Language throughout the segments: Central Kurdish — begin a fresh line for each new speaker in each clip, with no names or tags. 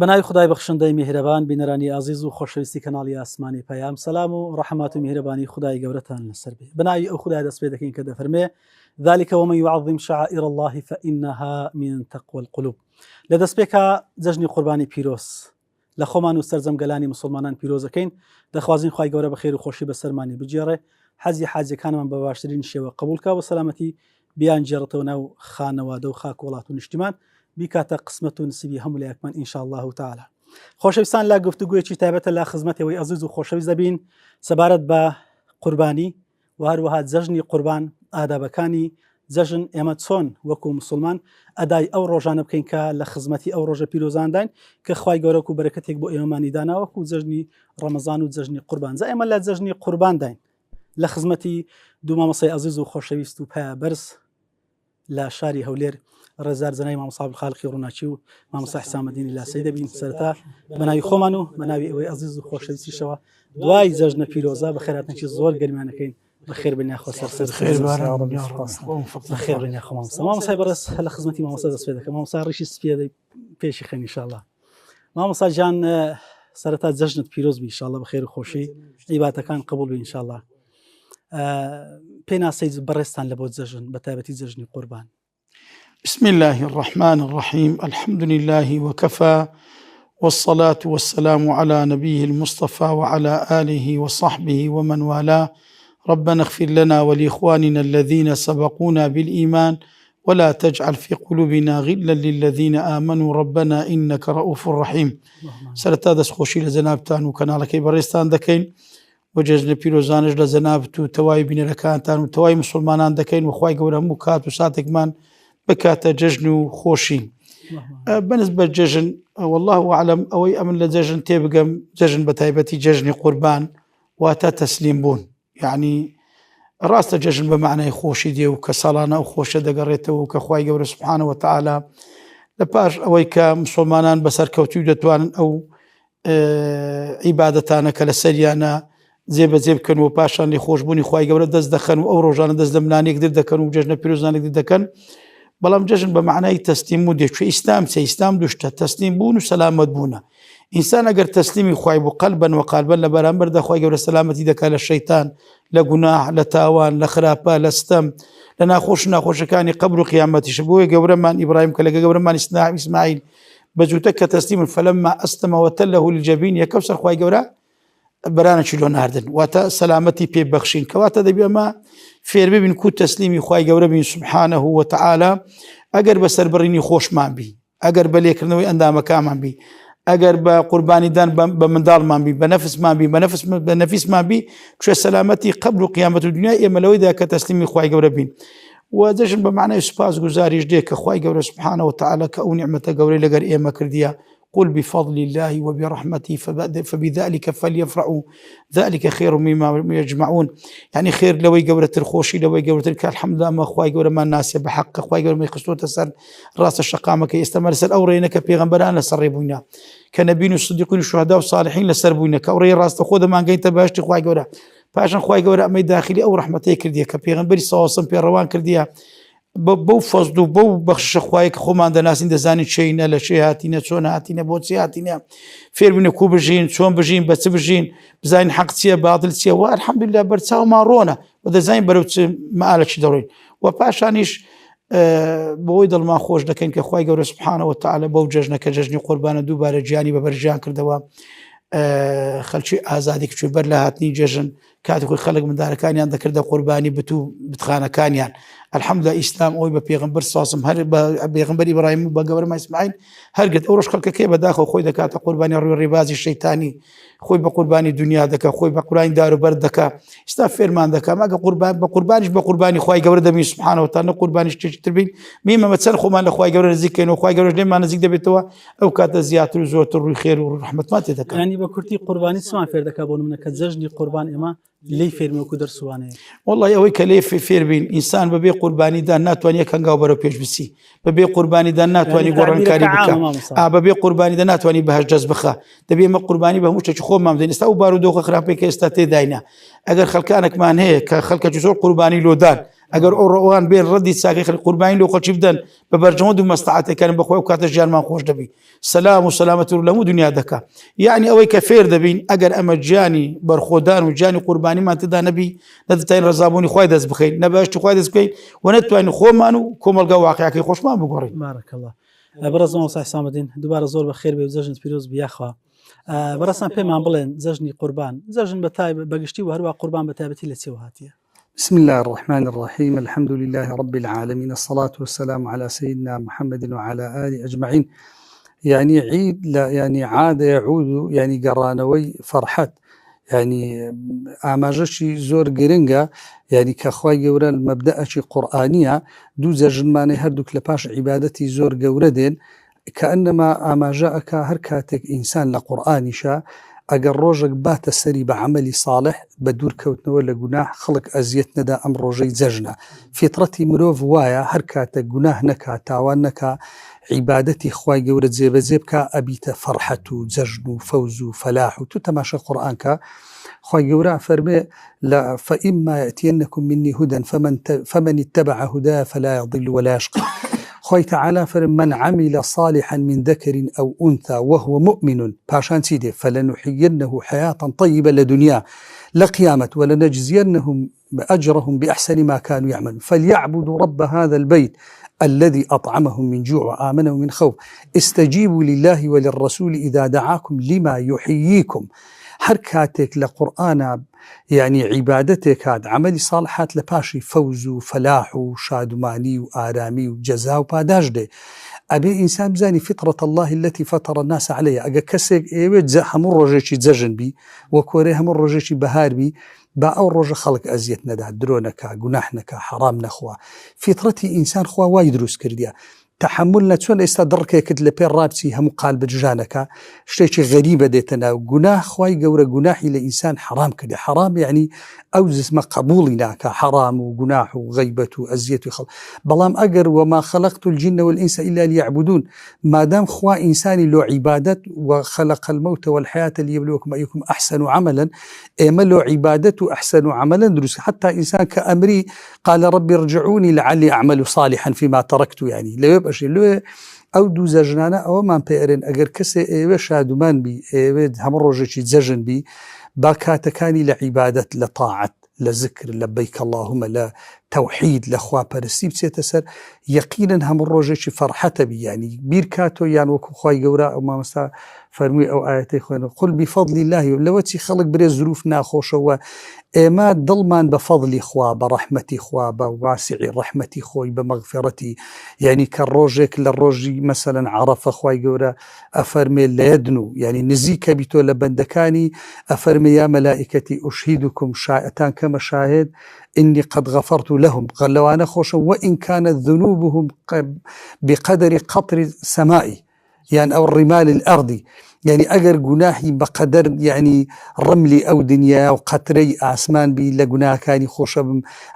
بەناوی خدای بەخشندەی میهرەبان بینەرانی ئازیز و خۆشەویستی کەناڵی ئاسمانی پەیام سەلام و ڕەحمات و میهرەبانی خدای گەورەتان لەسەر بێ. بەناوی ئەو خدای دەست پێ دەکەین کە دەفەرمێ ذلك ومن يعظم شعائر الله فإنها من تقوى القلوب. لە دەستپێکا جەژنی قوربانی پیرۆز لە خۆمان و سەرجەمگەلانی مسلمانان پیرۆزەکەین. دەخوازین خوای گەورە بە خێر و خۆشی بەسەرمانی بجێڕێ، حەزی حاجەکانمان بە باشترین شێوە قبولکە و سەلامەتی بیان جێڕێتەوە ناو خانەوادە و خاک وڵات و نیشتیمان بیکاتە قسمەت و نسیبی هەموو لایەکمان ئینشاء الله تعالی. خۆشەویستان لا گفتوگویەکی تایبەتە لا خزمەتەوەی ئەزیز و خۆشەویست دەبین سەبارەت بە قوربانی و هەروەها جەژنی قوربان ئادابەکانی جەژن ئێمە چۆن وەکو مسلمان ئەدای ئەو ڕۆژانە بکەین کە لە خزمەتی ئەو ڕۆژە پیرۆزانداین کە خوای گەورە و بەرەکەتێک بۆ ئێمەمانی داناوە و جەژنی ڕەمەزان و جەژنی قوربان. جا ئێمە لە جەژنی قوربان داین لە خزمەتی دوو مامۆسای ئەزیز و خۆشەویست و پیا بەرز لە شاری هەولێر ڕێزار جەنای مامۆستا عەبدولخاڵقی ڕووناچی و مامۆستا حسامەدینی لاسی دەبین. سەرەتا بەناوی خۆمان و بەناوی ئەوەی ئەزیز و خۆشەویستیشەوە دوای جەژنە پیرۆزە بە خێراتنشی زۆر گەرمیانەکەین. بەخێر بنیا خۆ سەر بەخێر بنیا خۆ مامۆستا بەڕێز لە خزمەتی مامۆستا دەست پێ دەکەم. مامۆستا ڕیشی سپێ پێشی خەین ئینشاءالله. مامۆستا جان سەرەتا جەژنت پیرۆز بی ئینشاءالله بەخێر و خۆشی عیباتەکان قبول بی ئینشاءالله. پێ ناسەی بەڕێزتان لە بۆ جەژن بە تایبەتی جەژنی قوربان.
بسم الله الرحمن الرحيم الحمد لله وكفى والصلاة والسلام على نبيه المصطفى وعلى آله وصحبه ومن والاه ربنا اغفر لنا ولإخواننا الذين سبقونا بالإيمان ولا تجعل في قلوبنا غلا للذين آمنوا ربنا إنك رؤوف رحيم. سرتا دەست خۆشی لە جەنابتان و کەناڵەکەی بەڕێزتان دەکەین و جەژنە پیرۆزانش لە جەنابت و تەواوی بینەرەکانتان و تەواوی مسلمانان دەکەین و خوای گەورە هەموو کات و ساتێکمان بکاتە جەژن و خۆشی. بەنسبە جەژن والله أعلم ئەوەی ئەمن لە جەژن تێبگەم جەژن بە تایبەتی جەژنی قوربان واتە تەسلیم بوون، یعنی ڕاستە جەژن بە معنای خۆشی دێ و کە ساڵانە ئەو خۆشە دەگەڕێتەوە و کە خوای گەورە سوبحانەه وتعالی لە پاش ئەوەی کە مسلمانان بەسەرکەوتوی دەتوانن ئەو عیبادەتانە کە لە سەریانە جێبەجێ بکەن و پاشان لێ خۆشبوونی خوای گەورە دەست دەخەن و ئەو ڕۆژانە دەست لە ملانێک در دەکەن و جەژنە پیرۆزانێک در دەکەن. بەڵام جەژن بە معنای تەسلیم و دێچێ ئیسلام چێ ئیسلام دوشتە تەسلیم بوون و سەلامەت بوونە. ئینسان ئەگەر تەسلیمی خوای بوو قەلبەن و قالبەن لە بەرامبەردا خوای گەورە سەلامەتی دەکات لە شەیتان، لە گوناح، لە تاوان، لە خراپە، لە ستەم، لە ناخۆش ناخۆشەکانی قەبر و قیامەتیش. بۆیە گەورەمان ئیبراهیم کە لەگە گەورەمان ئیسماعیل بەجووتە کە تەسلیم فەلەما ئەستەمە وەتەلەه للجەبین یەکەم سەر خوای گەورە بەرانێکی لۆ ناردن واتە سەلامەتی پێبەخشین کەواتە دەبێ ئەمە فێر ببین کو تەسلیمی خوای گەورە بین سوبحانەه وتعالی. ئەگەر بە سەربڕینی خۆشمان بی، ئەگەر بە لێکردنەوەی ئەندامەکانمان بی، ئەگەر بە قوربانیدان بە منداڵمان بی، بە نەفسمان بی، بە نەفیسمان بی، کوێ سەلامەتی قەبر و قیامەت و دنیا ئێمە لەوەیدا کە تەسلیمی خوای گەورە بین. و جەژن بە معنای سوپاس گوزاریش دێ کە خوای گەورە سوبحانەه وتعالی کە ئەو نیعمەتە گەورەی لەگەر ئێمە کردیە قل بفضل الله وبرحمته فبذلك فليفرحوا ذلك خير مما يجمعون. يعني خير لوي قورة خوشي لوي قورة الحمد لله ما خواي قورة ما الناس بحق خواي قورة ما يخصو تسر راس الشقامة كي يستمر سر أورينك بيغمبران لسر بوينا كنبيين والصديقين والشهداء والصالحين لسر بوينا كأوري راس تخوذ ما قيت باشتي خواي قورة باشن خواي قورة ما داخلي أو رحمتي كرديا كبيغمبري صاصم بيروان كرديا بەو فەزل و بەو بەخشە خوای کە خۆمان دەناسین دەزانین چینە لە شێ هاتینە چۆن هاتینە بۆچی هاتینە فێر بینە کو بژین چۆن بژین بە چ بژین بزانین حەق چییە باتڵ چییە و ئەلحەمدوللا بەرچاومان ڕۆنە و دەزانین بەرەو چ مەئالەکی دەڕۆین و پاشانیش بۆی دڵمان خۆش دەکەین کە خوای گەورە سوبحانەه وتعالی بەو جەژنە کە جەژنی قوربانە دووبارە گیانی بەبەرژیان کردەوە خەڵکی ئازادێک کوێ بەر لە هاتنی جەژن کاتی خۆی خەڵک منداڵەکانیان دەکردە قوربانی بتوو بتخانەکانیان. الحمدلله ئیسلام ئەوی بە پێغەمبەر ساسم هەر بە پێغەمبەر ئیبراهیم و بە گەورەمان ئیسماعیل هەرگرت ئەو ڕۆژ خەڵکەکەی بەداخەوە خۆی دەکاتە قوربانی ڕێبازی شەیتانی، خۆی بە قوربانی دنیا دەکا، خۆی بە قوربانی داروبەر دەکا. ئێستا فێرمان دەکا ماگە قوربان بە قوربانیش بە قوربانی خوای گەورە دەبین سوبحانەه وتعالی قوربانیش شتێکی تر بین میمە چەند خۆمان لە خوای گەورە نزیکەینەوە خوای گەورەش لێمان نزیک دەبێتەوە ئەو کاتە زیاتر و زۆرتر ڕووی خێر و ڕەحمەتمان تێ دەکات.
ینی بە کورتی قوربانی چمان فێر دەکا بۆ نمونە کە جەژنی قوربان ئێمە لێی فێرمەوەکو دەرسوانەیە.
والله ئەوەی کە لێ فێر بین ئینسان بەبێ قوربانیدان ناتوانێت هەنگاو بەرەو پێش بچی، بەبێ قوربانیدان ناتوانانی گۆڕانکاری بکە، بەبێ قوربانیدان ناتوانانی بەهەش دەست بخە. دەبێ ئێمە قوربانی بە هەموو شتێکی خۆمان بدەین. ئێستا و بارودۆخە خراپەی کە ئێستا تێداینا ئەگەر خەڵکانێکمان هەیە کە خەڵکەکی زۆر قوربانی لۆدان ئەگەر ئەو ڕۆوان بێن ڕەدی چاکەی خەڵک قوربانی لەو خەڵکی بدەن بە بەرجەمەند و مەستەعاتەکان بەخۆی و کاتە ژیانمان خۆش دەبی سەلام و سەلامەت و لەموو دنیا دەکا یعنی ئەوەی کە فێر دەبین ئەگەر ئەمە گیانی بەرخۆدان و گیانی قوربانیمان تدا نەبی نەدەتوانین ڕەزابوونی خوای دەست بخەین نەباشی خوای دەست بکەین و نەتوانین خۆمان و کۆمەلگا واقعیەکەی خۆشمان بگۆڕین.
بارەکەڵڵا. بەڕێزم ئەوسای سامەدین دووبارە زۆر بەخێر بێ و جەژنت پیرۆز بیاخوا. بەڕێستان پێمان بڵێن جەژنی قوربان جەژن بەگشتی و هەروە قوربان بە تایبەتی لە چێوە هاتیە؟
بسم الله الرحمن الرحيم الحمد لله رب العالمين الصلاة والسلام على سيدنا محمد وعلى آله أجمعين. يعني عيد لا يعني عاد يعود يعني قرانوي فرحت يعني ئاماژەشی زۆر گرنگە یعنی کە خوای گەورە مەبدەئەکی قورئانیە دوو جەژنمانەی هەردووک لە پاش عیبادەتی زۆر گەورە دێن کە ئەنەما ئاماژە ئەکا هەر کاتێک ئینسان لە قورئانیشە ئەگەر ڕۆژێک باتە سەری بە عەمەلی ساڵح بە دوورکەوتنەوە لە گوناح خەڵک ئەزیەت نەدا ئەم ڕۆژەی جەژنە فیترەتی مرۆڤ وایە هەر کاتێک گوناح نەکا تاوان نەکا عیبادەتی خوای گەورە جێبەجێ بکە ئەبیتە فەرحەت و جەژن و فەوز و فەلاح و تو تەماشا قورئانکە خوای گەورە فەرمێ فإما يأتينكم مني هدى فمن اتبع هداي فلا يضل ولا يشقى. خوي تعالى فرم من عمل صالحا من ذكر أو أنثى وهو مؤمن باشان سيدي فلنحيينه حياة طيبة لدنيا لقيامة ولنجزينهم أجرهم بأحسن ما كانوا يعملون فليعبدوا رب هذا البيت الذي أطعمهم من جوع وآمنهم من خوف استجيبوا لله وللرسول إذا دعاكم لما يحييكم. هر کاتێک لە قورئانە یعنی عیبادەتێک هات عملی ساڵحات لە پاشی فەوز و فەلاح و شادومانی و ئارامی و جەزا و پاداش دێ ئەبێ ئینسان بزانی فطرة الله التي فطر الناس عليها. ئەگە کەسێک ئێوێ هەموو ڕۆژێکی جەژن بی وە کۆرەی هەموو ڕۆژێکی بەهار بی با ئەو ڕۆژە خەڵک ئەزیەت نەدا درۆ نەکا گوناح نەکا حرام نەخوا فیترەتی ئینسان خوا وای دروست کردیە تحمل چۆن ئێستا دڕکێکت لە پێ ڕابچی هەموو قال بجژانەکە شتێکی غەریبە دێتە ناو گوناح خوای گەورە گوناحی لە ئینسان حرام کردی حرام یعنی ئەو جسمە قبوڵی ناکە حرام و گوناح و غەیبەت و ئەزیەت و خەڵ بەڵام ئەگەر وما خلقت الجن والإنس إلا ليعبدون مادام خوا ئینسانی لۆ عیبادەت وخلق الموت والحياة ليبلوكم أيكم أحسن عملا ئێمە لۆ عیبادەت و أحسن عملا دروست حتى ئینسان کە ئەمری قال ربي ارجعوني لعلي أعمل صالحا فيما تركت يعني لو لێ ئەو دوو جەژنانە ئەوەمان پێئرێن ئەگەر کەسێ ئێوە شادومان بی ئێوێ هەموو ڕۆژێکی جەژن بی با کاتەکانی لە عیبادەت لە تاعەت لە ذکر لە بەیک اللهم لە تەوحید لە خواپەرستی بچێتە سەر یەقینەن هەموو ڕۆژێکی فەرحەتە بی ینی بیر کاتۆ یان وەکو خوای گەورە ئەو مامۆستا فەرمووی ئەو ئاەتەی خوێنە قل بفضل الله لەوە چی خەڵک برێ زروف ناخۆشەوە ئێمە دڵمان بە فەضلی خوا بە ڕەحمەتی خوا بە واسعی ڕەحمەتی خۆی بە مەغفرەتی یعنی کە ڕۆژێک لە ڕۆژی مەسەلەن عەرەفە خوای گەورە ئەفەرمێ لە یەدنو یعنی نزیکە بیتۆ لە بەندەکانی ئەفەرمێ یا مەلائکەتی ئوشهیدکم شایەتان کەمە شاهد إني قد غفرت لهم قال لو أنا خوش وإن كانت ذنوبهم بقدر قطر السماء يعني أو الرمال الأرضي يعني أجر جناحي بقدر يعني رملي أو دنيا أو قطري آسمان بي لجناح كان خوش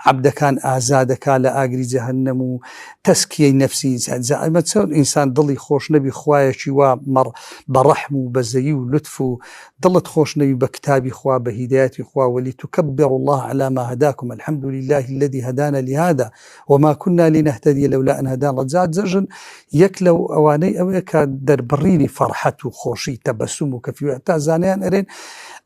عبد كان آزاد كان لأجري جهنم تسكية نفسي إنسان ما تسون إنسان ضلي خوش نبي خوايا شوا مر برحم وبزي ولطف ضلت خوش نبي بكتابي خوا بهداياتي خوا ولتكبر الله على ما هداكم الحمد لله الذي هدانا لهذا وما كنا لنهتدي لولا أن هدانا زاد زجن يكلو أواني أو دربريني فرحة خوشي تبسمك في زانيان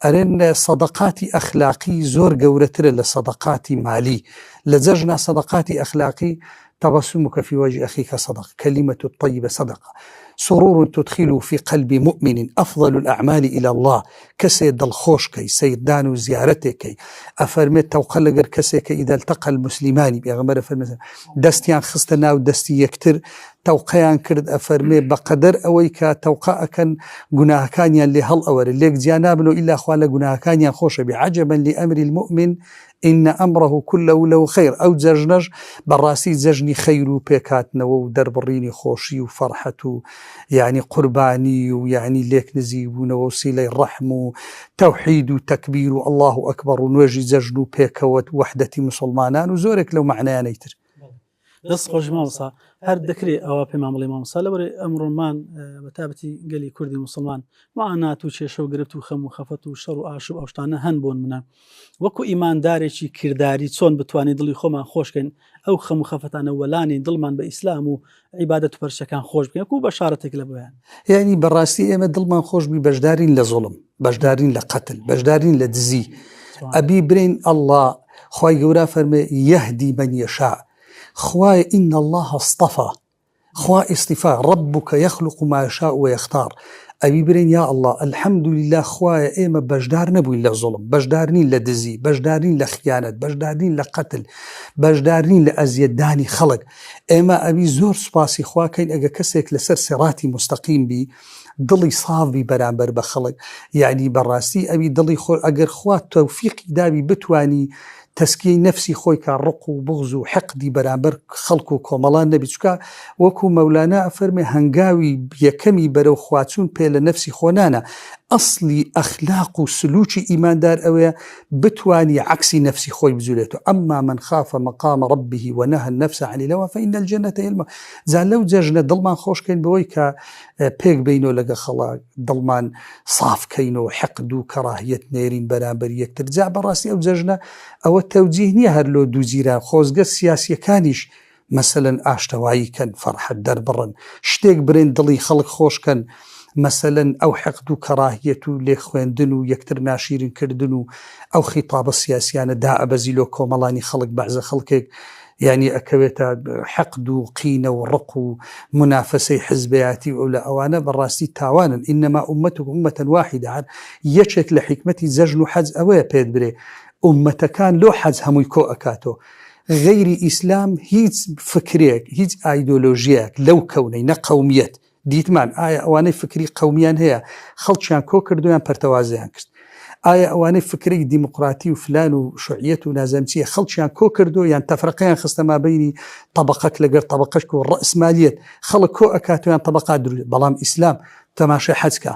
أرين صدقاتي أخلاقي زور قورتر لصدقاتي مالي لزجنا صدقاتي أخلاقي تبسمك في وجه أخيك صدق كلمة الطيبة صدقة سرور تدخل في قلب مؤمن أفضل الأعمال إلى الله كسيد الخوش كي سيدان زيارتك كي أفرمت توقلقر كسيك إذا التقى المسلمان بيغمر فرمت دستيان خستنا ودستي يكتر توقيان كرد أفرمي بقدر أويكا توقع كان قناه كانيا لهل أور الليك زيانابنو إلا أخوالا قناه كانيا خوش بعجبا لأمر المؤمن إن أمره كله له خير أو زجنج براسي زجني خير بيكاتنا ودربريني خوشي وفرحته يعني قرباني ويعني ليك نزيبون ووسيلة الرحم توحيد وتكبير الله أكبر ونوجي زجنو بيكوت وحدة مسلمانان وزورك لو معناه نيتر
دەست خۆش مامۆستا هەر دەکرێت ئەوە پێمان بڵێ مامۆستا لەوەرێ ئەمڕۆمان بە تابەتی گەلی کوردی مسلمان معانات و کێشە و گرفت و خەم و خەفەت و شەڕ و ئاشوب ئەو شتانە هەن بۆن منە وەکو ئیماندارێکی کردداری چۆن بتوانێت دڵی خۆمان خۆشکەین ئەو خەم و خەفەتانە وەلانی دڵمان بە ئیسلام و عیبادەت و پەرشەکان خۆش بکەین و بەشارەتێک لە بۆیان
یعنی بەڕاستی ئێمە دڵمان خۆش بی بەشدارین لە زوڵم بەشدارین لە قەتل بەشدارین لە دزی ئەبی برین الله خوای گەورە فەرمێ یەهدی من یەشاء خوای إن الله اصطفى خوا اصطفاء ربك يخلق ما يشاء ويختار ئەبی برین یا الله الحمد لله خوایە ئێمە بەشدار نەبووین لە زوڵم بەشدارنین لە دزی بەشدارنین لە خیانەت بەشدارنین لە قەتل بەشدارنین لە ئەزیەتدانی خەڵک ئێمە ئەبی زۆر سوپاسی خواکەین ئەگە کەسێک لەسەر سێڕاتی مستەقیم بی دڵی ساڵبی بەرامبەر بە خەڵک یعنی بەڕاستی ئەوی دڵی خۆ ئەگەر خوا تەوفیقی دابی بتوانی تەسکیەی نەفسی خۆی کا ڕق و بغز و حەقدی بەرامبەر خەڵک و کۆمەڵان نەبی چکە وەکو مەولانا ئەفەرمێ هەنگاوی یەکەمی بەرەو خواچوون پێ لە نەفسی خۆنانە ئەسلی ئەخلاق و سلوکی ئیماندار ئەوەیە بتوانی عکسی نەفسی خۆی بجولێتەوە ئەمما من خاف مقام ربه ونهى النفس عن الهوى فإن الجنة هي المأوى زان لەو جەژنە دڵمان خۆشکەین بەوەی کە پێک بینەوە لەگە خەڵک دڵمان صافکەینەوە حەقد و کەڕاهیەت نێرین بەرامبەر یەکتر جا بەڕاستی ئەو جەژنە ئەوە تەوجیه نییە هەر لۆ دوو جیران خۆزگە سیاسیەکانیش مثلەن ئاشتەوایی کەن فەرحەت دەربڕن شتێک برێن دڵی خەڵک خۆشکەن مثلەن ئەو حەقد و کەڕاهیەت و لێ خوێندن و یەکتر ناشیرن کردن و ئەو خیتابە سیاسیانە دائەبەزی لۆ کۆمەڵانی خەڵک بەعزە خەڵکێک یعنی ئەکەوێتە حەقد و قینە و ڕق و منافەسەی حزبەتی و لە ئەوانە بەڕاستی تاوانن ئینەما ئومەتکم ئومەتەن واحیدە یەکێک لە حیکمەتی جەژن و حەج ئەوەیە پێت برێ ئومەتەکان لۆ حەج هەمووی کۆ ئەکاتۆ غەیری ئیسلام هیچ فکرێک هیچ ئایدۆلۆژیەک لەو کەونەی نە قەومیەت دیتمان ئایا ئەوانەی فکری قەومیان هەیە خەڵکیان کۆ کردویان پەرتەوازیان کرد ئایا ئەوانەی فکرێک دیموقراتی و فلان و شوعیەت و نازەمچیە خەڵکیان کۆ کردو یان تەفرەقەیان خستە مابەینی طبقەک لەگەر طبقەشک و ڕەئسمالیەت خەڵک کۆ ئەکاتویان طبقات دروست بەڵام ئیسلام تەماشای حەجکە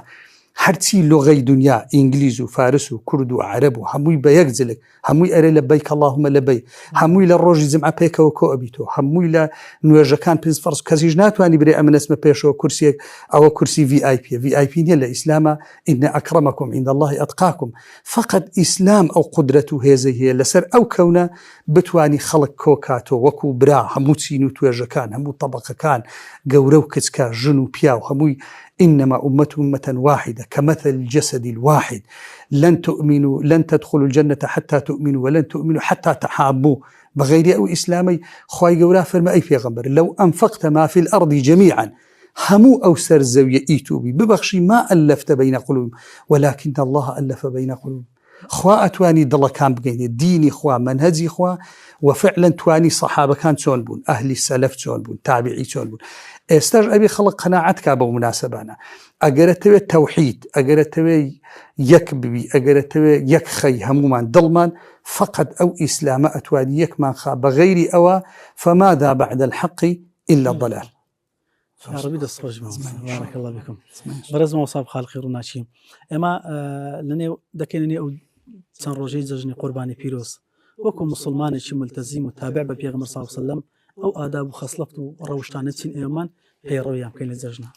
هەرچی لۆغەی دنیا ئینگلیز و فارس و کورد و عەرەب و هەمووی بە یەک جلک هەمووی ئەرێ لەبەیک اللهم لەبەی هەمووی لە ڕۆژی جمعە پێکەوە کۆ ئەبیتەوە هەمووی لە نوێژەکان پێنج فەرز کەسیش ناتوانانی برێ ئەمنەسمە پێشەوە کورسێک ئەوە کورسی VIP نیە لە ئیسلامە ئین ئەکرەمەکم عند الله ئەتقاکم فقط ئیسلام ئەو قودرەت و هێزەی هەیە لەسەر ئەو کەونە بتوانی خەڵک کۆکاتەوە وەکو برا هەموو چین و توێژەکان هەموو طبقەکان گەورە و کچکە ژن و پیا و هەمووی إنما أمة واحدة كمثل الجسد الواحد لن تدخلوا الجنة حتى تؤمنوا ولن تؤمنوا حتى تحابوا بغير أو إسلامي خواي قورا فرما أي پیغمبر لو أنفقت ما في الأرض جميعا همو أو سر زوية إيتوبي ببخشي ما ألفت بين قلوب ولكن الله ألف بين قلوب خوا أتواني دڵە کام بگەینێ دینی خوا منهجی خوا وفعلا توانی صحابەکان چۆن بوون ئەهلی سەلەف چۆن بوون تابعی چۆن بوون ئێستاش ئەبێ خەڵک قەناعەت کا بەو مناسبانە ئەگەرەتەوێت تەوحید ئەگەرەتەوێ یەک ببی ئەگەرەتەوێ یەک خەی هەمومان دڵمان فقط ئەو ئیسلامە ئەتوانی یەکمان خا بەغەیری ئەوە فماذا بعد الحق إلا الضلال
يا ربي دەستخۆش بارك الله بكم بەڕێز مەوەسا خاڵقی ڕووناچی ئێمە لەنێو دەکەینێ ئەو چەند ڕۆژەی جەژنی قوربانی پیرۆز وەکو مسلمانێکی ملتەزیم و تابع بە پێغەمبەر صلی الله عليه وسلم ئەو ئاداب و خەسڵەت و ڕەوشتانە چین ئێمەمان پەیڕەویان بکەین لە جەژنە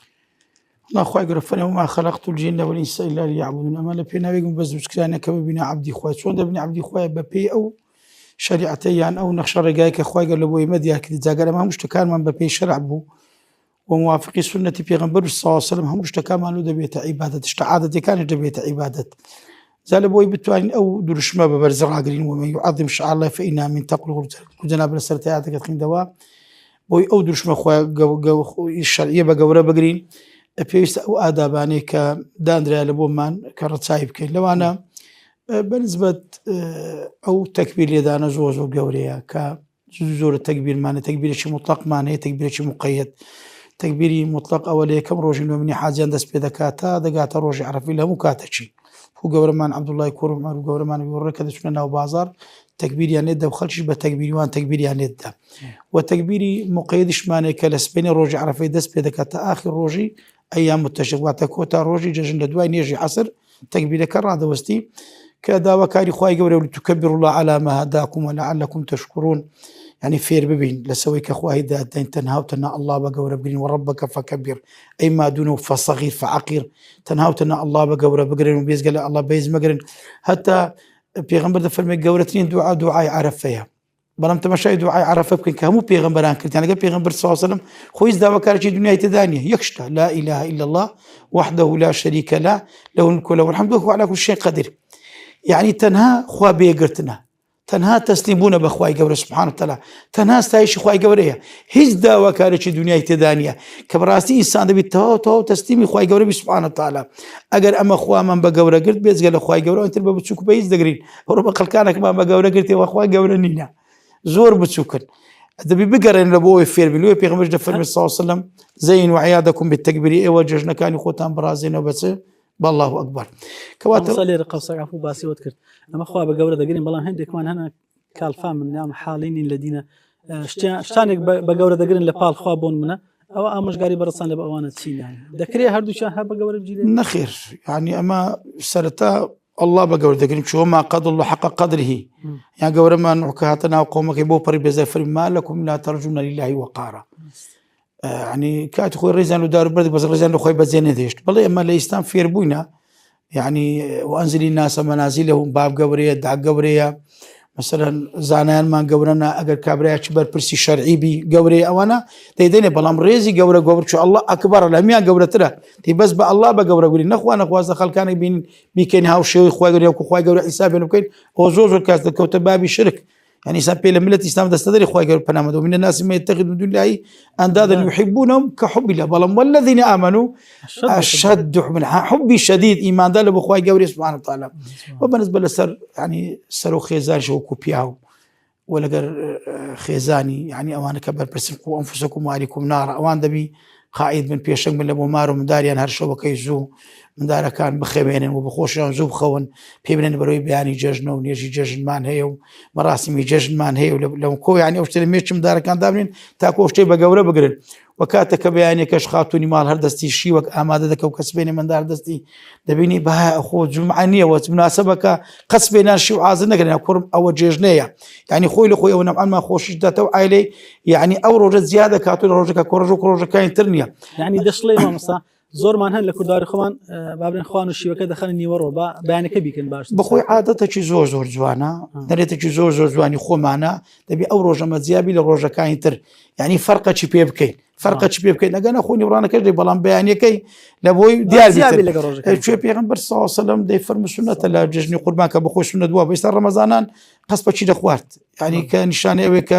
الله خوای گەورە فەرمێ وما خلقت الجن والإنس إلا ليعبدون ئەمە لە پێناوێکم بەس بچکرانەکە ببینە عەبدی خوای چۆن دەبینە عەبدی خوای بە پێی ئەو شریعەتەیان ئەو نەخشە ڕێگای کە خوای گەورە لە بۆ ئێمە دیار کردی جاگەر ئەمە هەموو شتەکانمان بە پێی شەرع بوو وموافقی سنەتی پێغەمبەر صلی الله عليه وسلم هەموو شتەکانمان لۆ دەبێتە عیبادەت شتە عادەتەکانیش دەبێتە عیبادەت زال بۆی بتوانین ئەو دوورشمە بە بەرز ڕاگرین ومن يعظم شعائر الله فإنها من تقوى القلوب جەناب لە سەرەتای ئاەتەکەت خوێندەوە بۆی ئەو دوورشمە خۆی شەرعیە بە گەورە بگرین پێویستە ئەو ئادابانەی کە دانرایە لە بۆمان کە ڕەچاوی بکەین لەوانە بەنسبەت ئەو تەکبیر لێدانە زۆر گەورەیە کە زۆرە تەکبیرمانە تەکبیرێکی مطلقمان هەیە تەکبیرێکی مقەیەد تەکبیری مطلق ئەوە لە یەکەم ڕۆژی نوێنی حاجیان دەست پێ دەکات تا دەگاتە ڕۆژی عەرەفەی لە هەموو کاتەچی و گەورەمان عەبدوڵڵای کوڕ عومەر و گەورەمان ئەبوهورەیرە کە دەچونە ناو بازاڕ تەکبیریان لێددا و خەڵکیش بە تەکبیریوان تەکبیریان لێددا و تەکبیری مقەیەدیشمانەیە کە لە سبەینی ڕۆژی عەرەفەی دەست پێ دەکات تا ئاخر ڕۆژی ئەیام التەشریق واتە کۆتا ڕۆژی جەژن لە دوای نوێژی عەسر تەکبیرەکە ڕادەوەستی کە داواکاری خوای گەورە لتکبروا الله على ما هداكم ولعلكم تشكرون يعني فير ببين لسوي كخواه دادين تنهاوتنا الله بقورة بقرين وربك فكبر أي ما دونه فصغير فعقير تنهاوتنا الله بقورة بقرين وبيزقل الله بيز مقرين حتى بيغمبر دفرمي قورتين دعاء عرف فيها بلام تمشي دعاء عرف بكن كهمو بيغمبران كرت يعني قال بيغمبر صلى الله عليه وسلم خويز دعوة كارشي دنيا تدانية يكشتا لا إله إلا الله وحده لا شريك له له الملك وله الحمد وهو على كل شيء قدير يعني تنها خوا بيقرتنا تنها تسليمون بخواي قبر سبحانه وتعالى تنها استعيش خواي قبريه هز دعوة كارشي دنيا تدانية كبراسي إنسان دبي تو تسليمي خواي قبر سبحانه وتعالى أجر أما خوا من بقبر قرت بيزقل خواي قبر وأنت اللي بتشوك بيز دقرين وربما قلكانك ما بقبر قرت وخواي قبر نينا زور بتشوكن دبي بقرن لبوي فير بلوي بيغمبر دفر صلى الله عليه وسلم زين وعيادكم بالتكبير وجهنا كان خوتان برازين وبس بالله اكبر
كواتر صلي رقص عفو باسي وذكر اما خوا بقوره دقين بالله هندي كمان هنا كالفام من نعم حالين الذين شتانك بقوره دقين لبال خوا بون منا او امش قاري برصان لبوانه سين يعني ذكري هردو شان بقوره بجيل
نخير يعني اما سرتا الله بقول دقين شو ما قدر الله حق قدره يعني قول ما نعكاتنا وقومك يبو بري بزفر ما لكم لا ترجون لله وقارا يعني كات خوي ريزان ودار برد بس ريزان خوي بزين ديشت بالله اما الاسلام في ربونا يعني وانزل الناس منازلهم باب قبريه دع قبريه مثلا زانان ما قبرنا اگر كابريا شبر برسي شرعي بي قبري اوانا تيدين بلام ريزي قبر شو الله اكبر لميا قبر ترى تي بس با الله بقبر قولي نخوا خل كان بين بيكين هاو شيء خوي قولي خوي قبر حساب بكين وزوز الكاس كتبابي شرك يعني سبي لملة الإسلام تستدري خوي قبر بنامد ومن الناس ما يتخذ من دون الله أندادا يحبونهم كحب الله بلام والذين آمنوا أشد حبي شديد إيمان ذا بخوي قبر سبحانه وتعالى وبالنسبة للسر يعني سرو خيزان شو كوبياو ولا قر خيزاني يعني أوان كبر برسلكم أنفسكم وعليكم نار أوان دبي قائد من بيشنج من لبو مارو من داريان هرشو بكيزو من دارا كان بخيبين وبخوشان زوب خون بيبنن بروي بياني ججنو ونيجي ججن مان هيو مراسمي ججن مان هيو لو كو يعني اوشتري ميش من دارا كان دابنين تاكو اوشتي بقوره بقرن وكاتك بياني كش خاتوني مال هردستي شي وك اماده دك وكسبيني من دار دستي دبيني بها اخو جمعانيه ومناسبك قسبينا شي عازنا قلنا كرم او ججنيه يعني خوي لخوي ونعم ما خوش داتو عائلي يعني او روج زياده كاتو روجك كروج كاين ترنيه
يعني دشلي ما مصا زور مان هن لكردار خوان بابن خوان الشبكه دخلني ورو بيانك بيكن باش
بخوي عادته زور جوانا دريته زور جواني خو معنا دبي او روج مزيابي لروج كاين تر يعني فرقه شي بيبكين فرقه شي بيبكين انا خويا برانا كدي بلان بياني كي لبوي ديال شي بيغمبر صلى الله عليه وسلم دي فرم سنه لا ججني قربانك بخوي سنه دوا بيس رمضان قصبه شي دخوارت يعني كان نشان اويك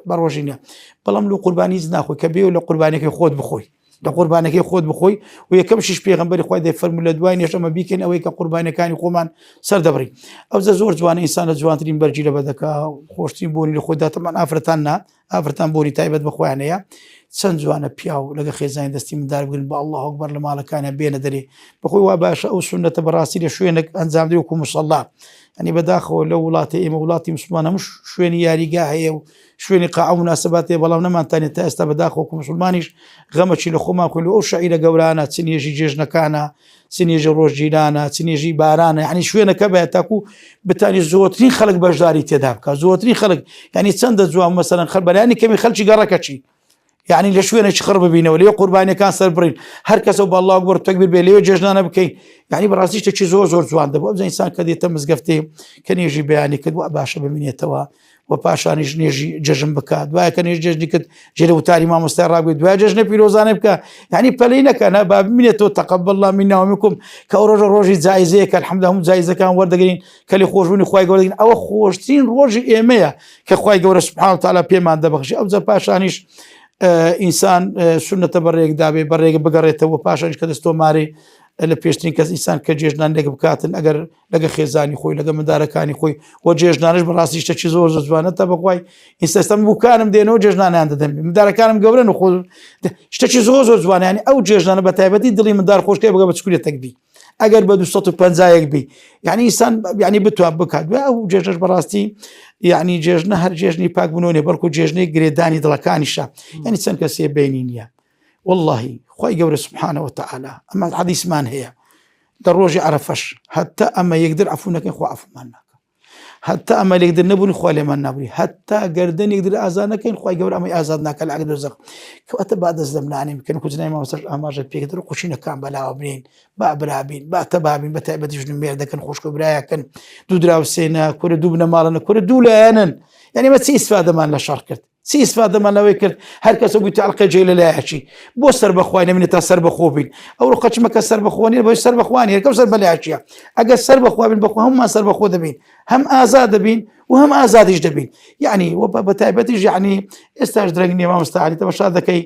بروجينا بلام لو قرباني زنا خويا كبي ولا قرباني كي خود بخوي ده قربانك يخود بخوي ويكمشش بيغمبر خوي ده فرمولا دوين يشما بيكن او قربانك كان يقومان سر دبري او زور جوان انسان جوان ترين برجي لبدك خوشتين بوني لخودا طبعا افرتان بوني تايبت بخوانيا سن جوان بياو لقى خيزان دستي من دار بقول الله اكبر لما كان بين دري بخوي وباشا او سنه براسي شوينك انزام ديكم مصلى يعني بداخل لو ولاتي مسلمانه مش شويني ياريقا هي شويني قاعه مناسبات بلا ما انت تاستا بداخلكم مسلمانيش غمتش لخوما كل او شعيره قولانا تسنيجي جيجنا كان سنيجي روج جيلانا سنيجي بارانا يعني شوينه كبا تاكو بالتالي زوترين خلق بجداري تدابك زوترين خلق يعني تسند زوام مثلا خرب يعني كم يخلش قركشي يعني لشوينه خرب بينه ولا قرباني كان سربرين هركسوا بالله اكبر تكبير بيلي ججنا بكي يعني براسيش تشي زور زوان دبو زي انسان كدي تم زقفتي كان يجي بياني كد باشا بمن يتوا وباشا نيجي ججن بكا دواء كان يجي كد جلو تاري ما مستراب دواء ججن بيروزانه بكا يعني بلينك انا باب من يتو تقبل الله منا ومنكم كروج روجي زايزيك الحمد لله زايزه كان وردقين كلي خوشوني خوي قولين او خوشتين روجي ايميا كخوي قول سبحانه وتعالى بيما دبخشي او باشانيش انسان سنه بريق دابي بريق بقريته وباشانش كدستو ماري لبيشتين كاس انسان كجيجنان لك بكاتن اگر لقى خيزاني خوي لقى مداركاني خوي وجيجنانش براسي شتي زور زوانه تبقوي انسان بوكانم دينو جيجنان عند دم مداركانم قبرن وخو شتي زور زوانه يعني او جيجنان بتايبتي دلي مدار خوش كي بقى بتسكولي تكبي اگر بدو 150 بي يعني انسان يعني بتواب بكات او جيجنش براستي يعني جيجنا هر جيجني باك بنوني بركو جيجني قريداني دلكانيشا يعني انسان كسي بينينيا والله خوي قبر سبحانه وتعالى اما الحديث مان هي دروجي عرفش حتى اما يقدر عفونك اخو عفو مالك حتى ئەمە لێکدر نەبوون خوا لێمان نابووی هەتا گەردەنێک در ئازاد نەکەین خوای گەورە ئەمەی ئازاد ناکە لە عەگەر دۆزەخ کەواتە با دەست لە منانێ بکەن کوچنای مامۆستاش ئاماژە پێکدر و قوشینەکان بەلاوە بنین با برابین با تەبابین بە تایبەتی ژن مێر دەکەن خوشک و برایەکەن دوو دراوسێنە کورە دوو بنە ماڵەنە کورە دوو لایەنن یعنی مە چی ئیسفادەمان لە شەڕ کرد چی ئیسفادەمان لەوەی کرد هەر کەسە بووی تەعەلقەی جێ لەلایەکی بۆ سەر بەخوای نەمێنێت تا سەر بەخۆ بین ئەو ڕقەچمەکە سەر بەخۆ نیە بۆی سەر بەخوا نیە یەکەم سەر بەلایەکیە ئەگەر سەر بەخوا بین بەخوا هەمومان سەر بەخۆ دەبین هەم ئازاد دەبین و هەم ئازادیش دەبین یعنی وە بە تایبەتیش یعنی ئێستاش درەنگ نیە مامۆستا عەلی تەماشا دەکەی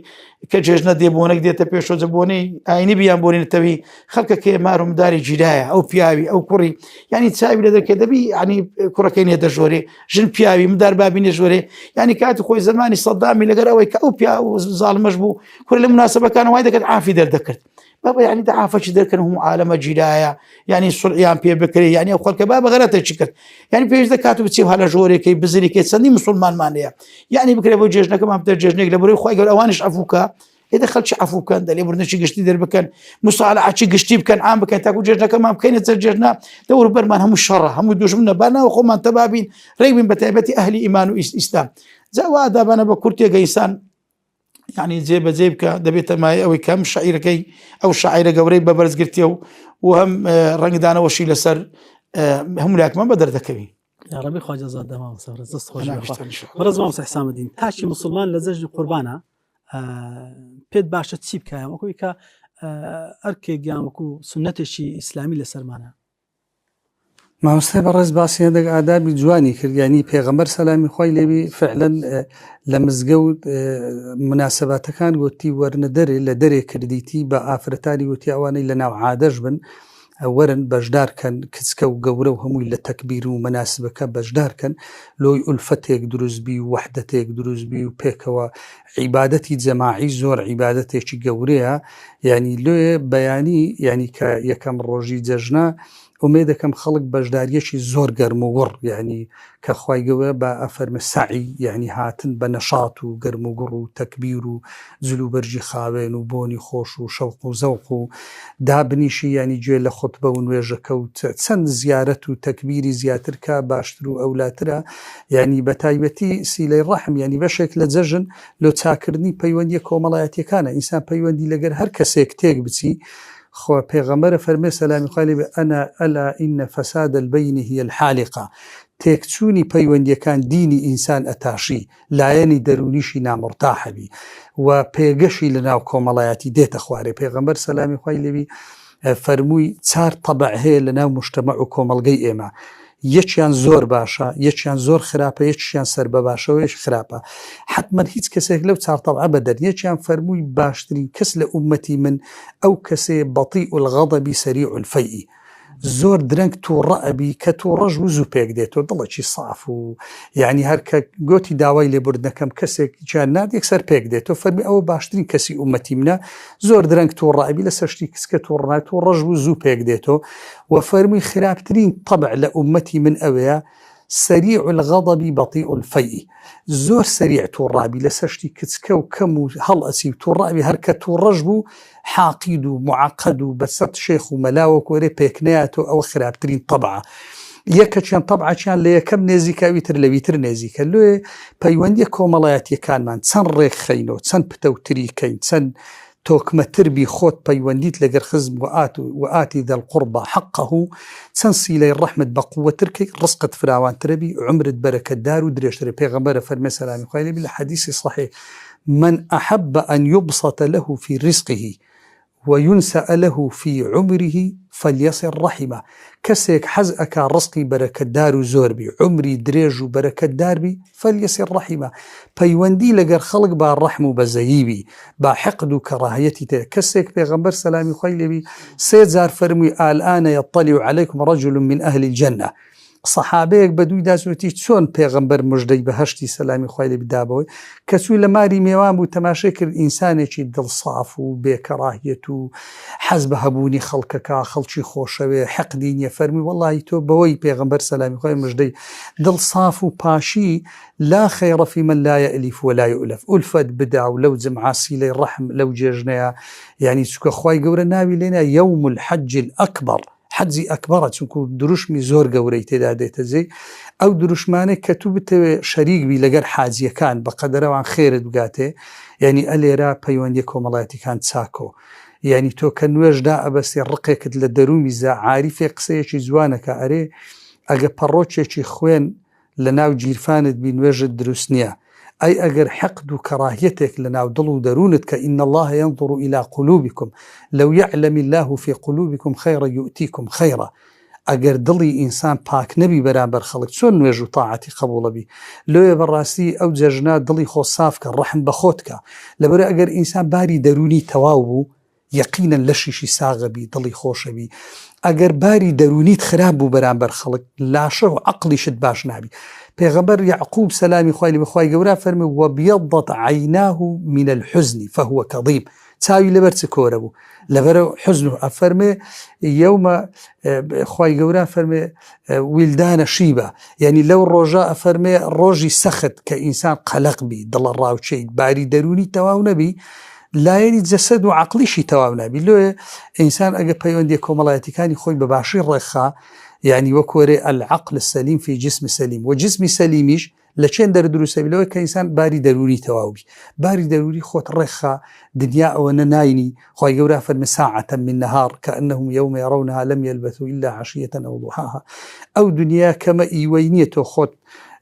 کە جێژنە دێبوونەك دێتە پێشۆ جەبوونەی ئاینی بیان بۆنێتەوەی خەڵکەکەی مارۆمداری جیرایە ئەو پیاوی ئەو کوڕی یعنی چاوی لە دەکەی دەبی ینی کوڕەکەی نێ دەژۆرێ ژن پیاوی مدار بابی نێژۆرێ ینی کاتی خۆی زمانی سەدامی لەگەر ئەوەی کە ئەو پیا و زاڵمەش بوو کوڕ لە مناسبەکان وای دەکرد عافی دەردەکرد بابا یعنی دەعافەکی دەرکەن هەموو عالەمە جیرایە یعنی سوڵحیان پێ بکرێ یعنی ئەو خەڵکە با بەغەرەتێکی کرد یعنی پێش دەکات و بچی هەلە ژۆرێکەی بزریکەی چەندی مسلمانمانەیە یعنی بکرێ بۆ جێژنەکەمان بدە جێژنێک لە بەرەوەی خوای گەورە ئەوانش عەفوکە ئێدە خەڵکی عەفو بکەن دەلێ بردنەکی گشتی دەربکەن موساڵەحەتی گشتی بکەن عام بکەن تاکو جێژنەکەمان بکەینە سەر جێژنە دەور بەرمان هەموو شەڕە هەموو دوژمنە با ناوە خۆمان تەبابین ڕێک بین بە تایبەتی ئەهلی ئیمان و ئیسلام جاوا ئادابانە بە کورتێگە ئینسان يعني جێبەجێ بکە دەبێتە مای ئەوەی کەم شعیرەکەی ئەو شاعیرە گەورەی بەبەرزگرتیە و هەم ڕەنگدانەوەشی لەسەر هەموو لاکمان بە دەردەکەوی
يا ربي خواجه زاد دمام صبر زست خوش برز ما مصح حسام الدين تاشي مسلمان لزج قربانا بيد باشا تسيب كايام وكو كا اركي قيام وكو سنته شي اسلامي لسرمانه
مامۆستا بەڕێز باسی هەندێک ئادابی جوانی کرد ینی پێغەمبەر سەلامی خۆی لێوی فعلەن لە مزگەوت مناسباتەکان گوتی وەرنە دەرێ لە دەرێ کردیتی بە ئافرەتانی وتی ئەوانەی لە ناو عادەش بن وەرن بەشدارکەن کچکە و گەورە و هەمووی لە تەکبیر و مناسبەکە بەشدارکەن لۆی ئولفەتێک دروستبی و وەحدەتێک دروستبی و پێکەوە عیبادەتی جەماعی زۆر عیبادەتێکی گەورەیە ینی لێ بەیانی ینی کە یەکەم ڕۆژی جەژنە ئومێ دەکەم خەڵک بەشداریەکی زۆر گەرم و وڕ یعنی کە خوای گەورە بە ئەفەرمە سعی یعنی هاتن بە نەشاط و گەرم و گوڕ و تەکبیر و جلوبەرجی خاوێن و بۆنی خۆش و شەوق و زەوق و دابنیشی ینی گوێ لە خوتبە و نوێژەکە و چەند زیارەت و تەکبیری زیاتر کە باشتر و ئەولاترە ینی بە تایبەتی سیلەی ڕەحم ینی بەشێک لە جەژن لۆ چاکردنی پەیوەندی کۆمەڵایەتیەکانە ئینسان پەیوەندی لەگەر هەر کەسێک تێک بچی خۆ پێغەمبەرە فەرمێ سەلامی خوای لێبێ ئەنا ئەلا ئینە فەساد البەین هی الحالقە تێکچوونی پەیوەندیەکان دینی ئینسان ئەتاشی لایەنی دەرونیشی نامڕتاحەبی و پێگەشی لە ناو کۆمەڵایەتی دێتە خوارێ پێغەمبەر سەلامی خوای لێبی فەرمووی 4 تەبع هەیە لە ناو مجتەمە و کۆمەڵگەی ئێمە یەکیان زۆر باشە یەکیان زۆر خراپە یەکیان سەر بە باشەوە یەک خراپە حتمما هیچ کەسێک لەو 4 تەبعە بەدەر یەکیان فەرمووی باشترین کەس لە ئومەتی من ئەو کەسێ بەطیء الغەضەبی سەریع الفەیئی زۆر درەنگ تووڕە ئەبی کە تووڕەژ و زوو پێک دێتەوە دڵێکی ساف و یعنی هەر کە گۆتی داوای لێبوردنەکەم کەسێک جیان نات یەکسەر پێک دێتەوە فەرمی ئەوە باشترین کەسی ئومەتی منە زۆر درەنگ تووڕە ئەبی لە سەرشتی کەسکە تووڕە تووڕەژ و زوو پێک دێتەوە و فەرمی خراپترین طبع لە ئومەتی من ئەوەیە سەریع الغەضەبی بەطیء الفەیئی زۆر سەریع تووڕابی لە سەرشتی کچکە و کەم و هەڵ ئەچی و تووڕابی هەر کە تووڕەژ بوو حاقید و معقد و بەسەد شێخ و مەلاوە کۆرێ پێکنایەتەوە ئەوە خراپترین طبعە یەکەچیان طبعەکیان لە یەکەم نێزیکاوی تر لەویتر نێزیکە لێ پەیوەندی کۆمەڵایەتیەکانمان چەند ڕێک خەینەوە چەند پتەوتریکەین چەند تۆکمەتربی خۆت پەیوەندیت لەگەر خزم و ئاتی دەڵقوربە حەقەه چەند سیلەی ڕەحمت بە قووەترکەی ڕزقت فراوانترەبی عمرت بەرەکەتدار و درێژترە پێغەمبەرە فەرمێ سەلامی خوای لێبێ لە حەدیثی صحیح من أحب أن يبسط له في رزقه وينسأ له في عمره فليصل رحمه کەسێک حەز ئەکا ڕزقی بەرەکەتدار و زۆر بی عمری درێژ و بەرەکەتدار بی فەلیەسیر ڕەحیمە پەیوەندی لەگەر خەڵک با ڕەحم و بەزەییبی با حقد و کەڕاهەتی تێ کەسێک پێغەمبەر سەلامی خوای لێبی 3 جار فەرمووی الآن يطلع عليكم رجل من أهل الجنة سەحابەیەک بە دووی داسوتی چۆن پێغەمبەر موژدەی بەهەشتی سەلامی خوای لێبی دابەوەی کەسوی لە ماری میێوان بوو تەماشای کرد ئینسانێکی دڵساف و بێکەڕاهیەت و حەز بە هەبوونی خەڵکەکە خەڵکی خۆشەوێ حەقدی نییە فەرمی وەڵڵی تۆ بەوەی پێغەمبەر سەلامی خوای موژدەی دڵساف و پاشی لا خەیڕە فی من لا یەئلیف ولا یؤلف ئولفەت بدا و لەو جمعە سیلەی ڕەحم لەو جێژنەیە یعنی چونکە خوای گەورە ناوی لێنە یەوم الحەج الئەکبەر حەجی ئەکبەرە چونکو دروشمی زۆر گەورەی تێدا دێتە جێ ئەو دروشمانێک کە تو بتەوێ شەریکبی لەگەر حاجیەکان بە قەدەرەوان خێرت بگاتێ یعنی ئەلێرە پەیوەندی کۆمەڵایەتیەکان چاکۆ یعنی تۆ کە نوێژدا ئەبەستی ڕقێکت لە دەرومی زە عاریفێ قسەیەکی جوانەکە ئەرێ ئەگە پەڕۆچێکی خوێن لە ناو گیرفانت بی نوێژت دروست نییە ئەی ئەگەر حەقد و کەڕاهیەتێک لە ناو دڵ و دەروونت کە ئین الله ينظر إلى قلوبكم لو يعلم الله في قلوبكم خيرا يؤتيكم خيرا ئەگەر دڵی ئینسان پاک نەبی بەرامبەر خەڵک چۆن نوێژ و تاعاتی قبوڵەبی لۆیە بەڕاستی ئەو جەژنە دڵی خۆ سافکە ڕەحم بە خۆتکە لەبەرە ئەگەر ئینسان باری دەرونی تەواو بوو یەقیناً لەشیشی ساغەبی دڵی خۆشەبی ئەگەر باری دەرونیت خراپ بوو بەرامبەر خەڵک لاشە و عەقلیشت باش نابی پێغەمبەر یعقوب سەلامی خوای لێ بخوای گەورە فەرمێ وەبیەضەت عەیناه من الحزن فهو کەظیم چاوی لەبەر چ کۆرە بوو لەبەرە حزن و ئەفەرمێ یەومە خوای گەورە فەرمێ ویلدانە شیبە یعنی لەو ڕۆژە ئەفەرمێ ڕۆژی سەخت کە ئینسان قەلەق بی دڵە ڕاوچەیت باری دەرونی تەواو نەبی لایەنی جەسەد و عەقلیشی تەواو نابی لۆیە ئینسان ئەگە پەیوەندی کۆمەڵایەتیەکانی خۆی بە باشی ڕێکخا يعني وەکوەرێ العقل السليم في جسم سليم و جسمی سەلیمیش لە چێن دەردروسەبیلەوە کە ئینسان باری دەروری تەواوبی باری دەروری خۆت ڕێکخا دنیا ئەوە نەناینی خی گەورە فەرمێ ساعة من نهار كأنهم يوم يرونها لم يلبثوا إلا عشية أو ضحاها ئەو دنیا کەمە ئیوەی نییە تۆ خۆت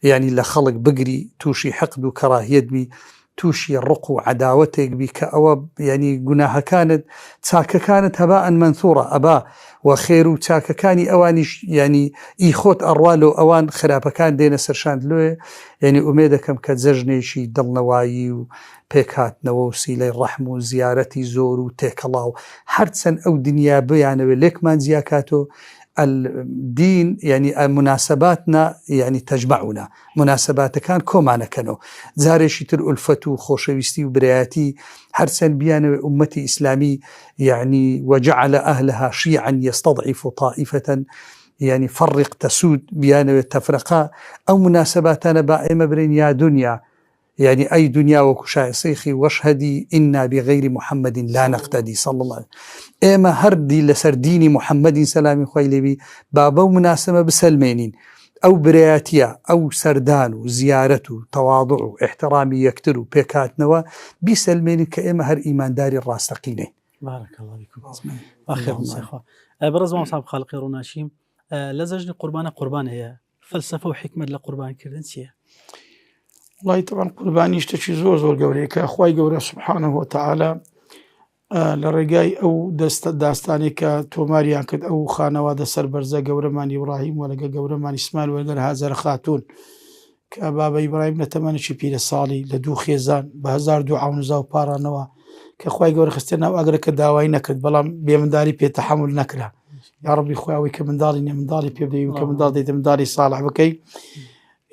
يعني لە خەڵک بگری تووشی حەقد و کەڕاهیەت بی تووشی ڕق و عەداوەتێک بی کە ئەوە ینی گوناهەکانت چاکەکانت هەباءن مەنثوڕە ئەبا و خێر و چاکەکانی ئەوانیش ینی ئیخۆت ئەڕوال و ئەوان خراپەکان دێنە سەرشاند لۆیە ینی ئومێ دەکەم کە جەژنێکی دڵنەوایی و پێکهاتنەوە و سیلەی ڕەحم و زیارەتی زۆر و تێکەڵاو هەرچەند ئەو دنیا بیانەوێ لێکمان زیاکاتۆ الدين يعني مناسباتنا يعني تجمعنا مناسبات كان كومانا كانوا زارشي تر ألفتو خوشويستي وبرياتي هرسن بيان أمتي إسلامي يعني وجعل أهلها شيعا يستضعف طائفة يعني فرق تسود بيان تفرقا أو مناسباتنا بائمة برين يا دنيا يعني أي دنيا وكشاء صيخي واشهدي إنا بغير محمد لا نقتدي صلى الله عليه وسلم إما هردي لسر ديني محمد سلامي خويلي بي بابا مناسبة بسلمينين أو برياتيا أو سردانو زيارته تواضعه احترامي يكترو بيكات نوا بسلمينين كإما هر إيمان داري الراستقينين
بارك الله فيكم آخر مسيخوا برز ومصاب خالقي روناشيم لزجني قربان هي فلسفة وحكمة لقربان كردن سيه
والله طبعا قربانیش تشي زۆر گەورەیە کە خوای گەورە سبحانه وتعالى لە ڕێگای ئەو داستانی کە تۆماریان کرد ئەو خانەوادە سەربەرزە گەورەمان ئیبراهیم و لەگە گەورەمان ئیسماعیل وەگەر هازار خاتون کە بابە ئیبراهیم لە تەمەنێکی پیرە ساڵی لە دوو خێزان بە 1200 پارانەوە کە خوای گەورە خستێ ناو ئەگرەکە داوای نەکرد بەڵام بێمنداری پێ تەحمل نەکرا یا ڕەبی خۆیەوەی کە منداڵی نێ منداڵی پێ بدەین کە منداڵ دەیتە منداڵی ساڵح بکەی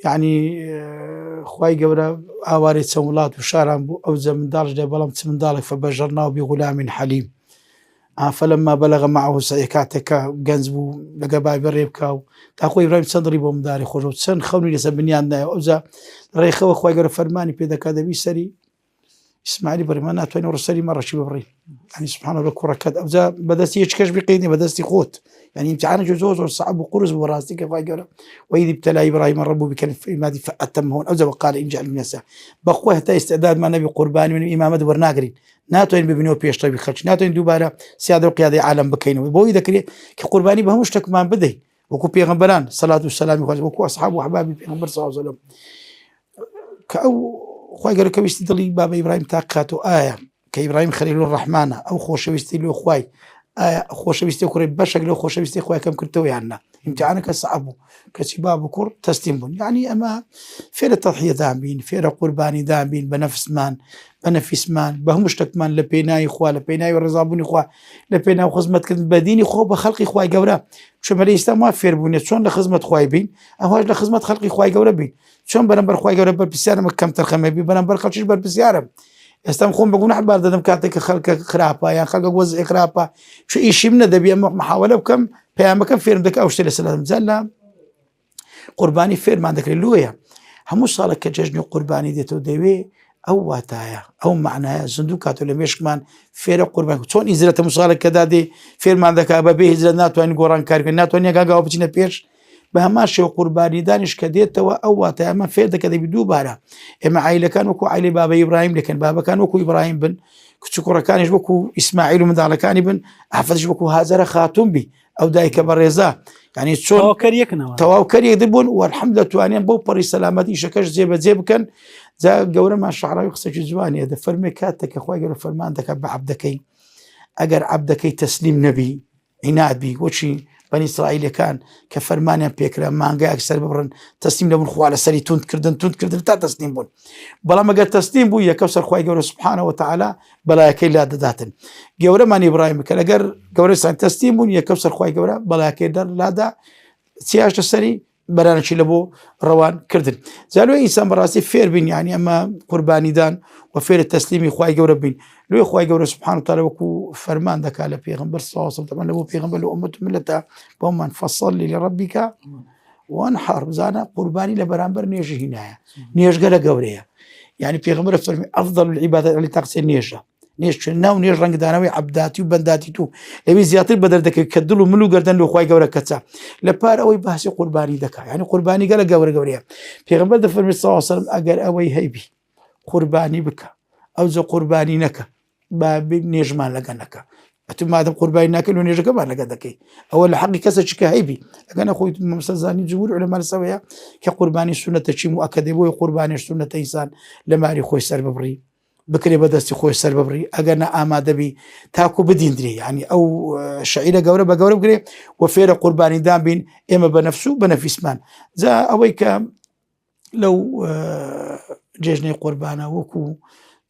يعني خوای گەورە ئاوارەی چەند وڵات و شاران بوو ئەو جە منداڵش دێ بەڵام چ منداڵێک فەبەژەرناو بغلام حەلیم فلما بلغ معه سعی کاتێکە گەنج بوو لەگە بای بەڕێ بکە و تا خۆی ئیبراهیم چەند ڕی بۆ منداڵی خۆش و چەند خەونی لەسەر بنیان دایە ئەو جا ڕێخەوە خوای گەورە فەرمانی پێ دەکات دەبی سەری ئیسماعیلی بەڕێمان ناتوانین ڕسەری مەڕەشی ببڕین يعني سبحان الله کوڕەکەت ئەو جا بەدەستی هیچ کەش بقینی بەدەستی خۆت يعني امتحانك زور صعب وقرص وراسي كيف قال وإذ ابتلى إبراهيم ربه بكلمات فأتمهن أو وقال إن جعل من الناس بقوه تا استعداد ما نبي قرباني من إمامة ورناقرين ناتوين ببنيو بيش طيب خلش ناتوين دوباره سيادة وقيادة عالم بكينه بوي ذكري كقرباني بهمش تك ما بدي وكو بيغمبران صلاة والسلام وكو أصحاب وأحبابي بيغمبر صلى الله عليه وسلم كأو خوي قال كبيستي ضلي بابا إبراهيم تاقاته آية كإبراهيم خليل الرحمن أو خوشويستي له خوي خۆشەویستی کوڕی بەشێک لەو خۆشەویستی خۆی کەم کردەوە یاننا امتحانەکە سەعب بوو کەچی با بکوڕ تەسلیم بوون یعنی ئەمە فێرە تەضحیەدان بین فێرە قوربانیدان بین بە نەفسمان بە نەفیسمان بە هەموو شتێکمان لە پێناوی خوا لە پێناوی ڕێزابوونی خوا لە پێناو خزمەتکردن بە دینی خۆ بە خەڵقی خوای گەورە شەمەلە ئیسلام وا فێربوونێت چۆن لە خزمەت خوای بین ئەوەش لە خزمەت خەڵقی خوای گەورە بین چۆن بەرامبەر خوای گەورە بەرپرسیارم کەم تەرخەمە بی بەرامبەر خەڵکیش بەرپرسیارم ئێستا خۆم بە گوناح بار دەدەم کاتێک کە خەڵکە خراپە یان خەڵکە وەزعی خراپە چ ئیشیم نەدەبێ ئەمە محاولە بکەم پەیامەکەم فێرم دەکە ئەو شتە لە سەلام جا لە قوربانی فێرمان دەکرێت لۆیە هەموو ساڵێک کە جەژنی قوربانی دێتەوە دەوێ ئەو واتایە ئەو معنایە زندوو کاتۆ لە مێشکمان فێرە قوربان چۆن ئیزرەتە مساڵێک کە دادێ فێرمان دەکا بە بێ هیزرە ناتوانین گۆڕان کارکە ناتوانین گاگاوە بچینە پێش بە هەمان شێوە قوربانی دانیش کە دێتەوە ئەو واتایە ئەمە فێر دەکە دەبی دووبارە ئێمە عیلەکان وەکو عیلەی بابە ئیبراهیم دەکەن بابەکان وەکو ئیبراهیم بن کچ و کوڕەکانیش وەکو ئیسماعیل و منداڵەکانی بن حەفەزش وەکو هاجرە خاتوون بی ئەو دایکە بەڕێزا یعنی چۆن تەواوکەریەک دەبوون وەرحەمد دەتوانێن بەو پەڕی سەلامەتی ئیشەکەش جێبەجێ بکەن جا گەورەمان شەعراوی قسەی جوانیە دەفەرمێ کاتێکە خوای گەورە فەرمان دەکات بە عەبدەکەی ئەگەر عەبدەکەی تەسلیم نەبی عناد بی وەچی بەنی ئیسرائیلەکان کە فەرمانیان پێکرا مانگایەک سەر ببڕن تەسلیم دەبوون خوا لەسەری توندکردن تا تەسلیم بوون بەڵام ئەگەر تەسلیم بوو یەکەوسەر خوای گەورە سوبحانەهو وتەعالا بەڵایەکەی لا دەداتن گەورەمان ئیبراهیم کە لەگەر گەورەی تەسلیم بوون یەکەوسەر خوای گەورە بەڵایەکەی لادا چیاش لەسەری بەرانەی لە بۆ ڕەوان کردن جالوێ ئینسان بەڕاستی فێر بین یعنی ئەمە قوربانیدان و فێرە تەسلیمی خوای گەورە بین لێ خوای گەورە سوبحانەهو وتەعالا وەکو فەرمان دەکات لە پێغەمبەر صلی الله علیه وسلم لە بۆ پێغەمبەر لە ئومەت ملەتە بۆمان فەصەلی لڕەبیک وانحەر بزانە قوربانی لە بەرامبەر نوێژی هینایە نوێژگە لە گەورەیە یعنی پێغەمبەر فەرمی ئەفضەل العیبادات علی تەقسیر نوێژە نێژ ناو نێژ ڕەنگدانەوەی عەبداتی و بەنداتی تو لەوێ زیاتر بەدەر دەکەوێت کە دڵ و مل و گەردەن لە خوای گەورە کەچە لە پار ئەوەی باسی قوربانی دەکات یعنی قوربانی گەلە گەورەیە پێغەمبەر دەفەرمێ صلی الله علیه وسلم ئەگەر ئەوەی هەیبی قوربانی بکە ئەو جە قوربانی نەکە با نێژمان لەگە نەکە ئەتو مادەم قوربانی ناکەن و نێژەکەمان لەگە دەکەی ئەوە لە حەقی کەسە چکە هەیبی ئەگەنە خۆی مەسەزانی جمهور عولەما لەسەوەیە کە قوربانی سونەتە چی مؤەکەدێ بۆی قوربانیش سونەتە ئینسان لە ماری خۆی سەر ببڕی بکرێ بەدەستی خۆی سەر ببڕی ئەگەر نە ئامادەبی تاکو بدیندرێ ینی ئەو شعیرە گەورە بە گەورە بگرێ و فێرە قوربانیدان بین ئێمە بە نەفس و بە نەفیسمان جا ئەوەی کە لەو جێژنەی قوربانە وەکو